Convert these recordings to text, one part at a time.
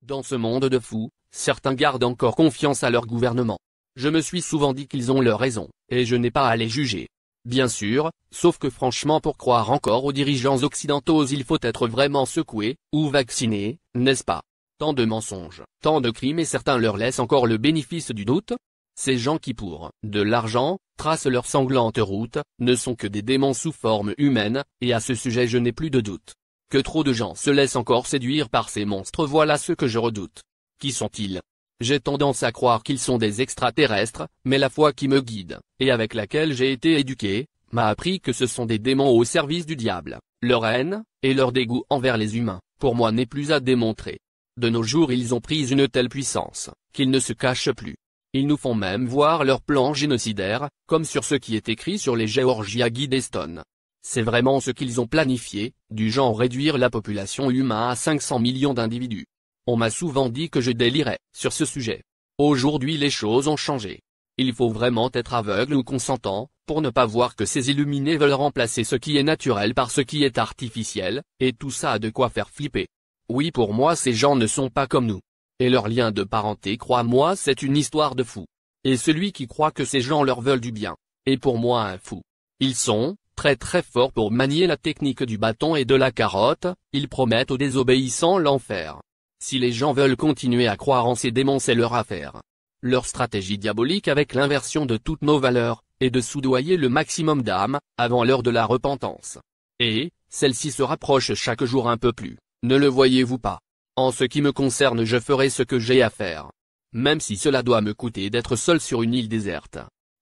Dans ce monde de fous, certains gardent encore confiance à leur gouvernement. Je me suis souvent dit qu'ils ont leur raison, et je n'ai pas à les juger. Bien sûr, sauf que franchement pour croire encore aux dirigeants occidentaux il faut être vraiment secoué, ou vacciné, n'est-ce pas? Tant de mensonges, tant de crimes et certains leur laissent encore le bénéfice du doute. Ces gens qui pour de l'argent, tracent leur sanglante route, ne sont que des démons sous forme humaine, et à ce sujet je n'ai plus de doute. Que trop de gens se laissent encore séduire par ces monstres, voilà ce que je redoute. Qui sont-ils? J'ai tendance à croire qu'ils sont des extraterrestres, mais la foi qui me guide, et avec laquelle j'ai été éduqué, m'a appris que ce sont des démons au service du diable. Leur haine, et leur dégoût envers les humains, pour moi n'est plus à démontrer. De nos jours ils ont pris une telle puissance, qu'ils ne se cachent plus. Ils nous font même voir leurs plans génocidaires, comme sur ce qui est écrit sur les Georgia Guidestone. C'est vraiment ce qu'ils ont planifié, du genre réduire la population humaine à 500 millions d'individus. On m'a souvent dit que je délirais sur ce sujet. Aujourd'hui les choses ont changé. Il faut vraiment être aveugle ou consentant, pour ne pas voir que ces illuminés veulent remplacer ce qui est naturel par ce qui est artificiel, et tout ça a de quoi faire flipper. Oui, pour moi ces gens ne sont pas comme nous. Et leur lien de parenté, crois-moi, c'est une histoire de fou. Et celui qui croit que ces gens leur veulent du bien, est pour moi un fou. Ils sont très forts pour manier la technique du bâton et de la carotte, ils promettent aux désobéissants l'enfer. Si les gens veulent continuer à croire en ces démons, c'est leur affaire. Leur stratégie diabolique avec l'inversion de toutes nos valeurs, est de soudoyer le maximum d'âmes, avant l'heure de la repentance. Et, celle-ci se rapproche chaque jour un peu plus, ne le voyez-vous pas? En ce qui me concerne, je ferai ce que j'ai à faire. Même si cela doit me coûter d'être seul sur une île déserte.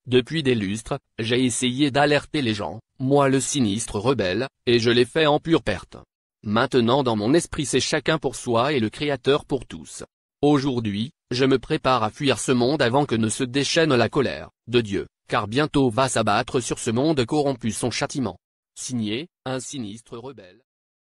Depuis des lustres, j'ai essayé d'alerter les gens, moi le sinistre rebelle, et je l'ai fait en pure perte. Maintenant dans mon esprit c'est chacun pour soi et le Créateur pour tous. Aujourd'hui, je me prépare à fuir ce monde avant que ne se déchaîne la colère de Dieu, car bientôt va s'abattre sur ce monde corrompu son châtiment. Signé, un sinistre rebelle.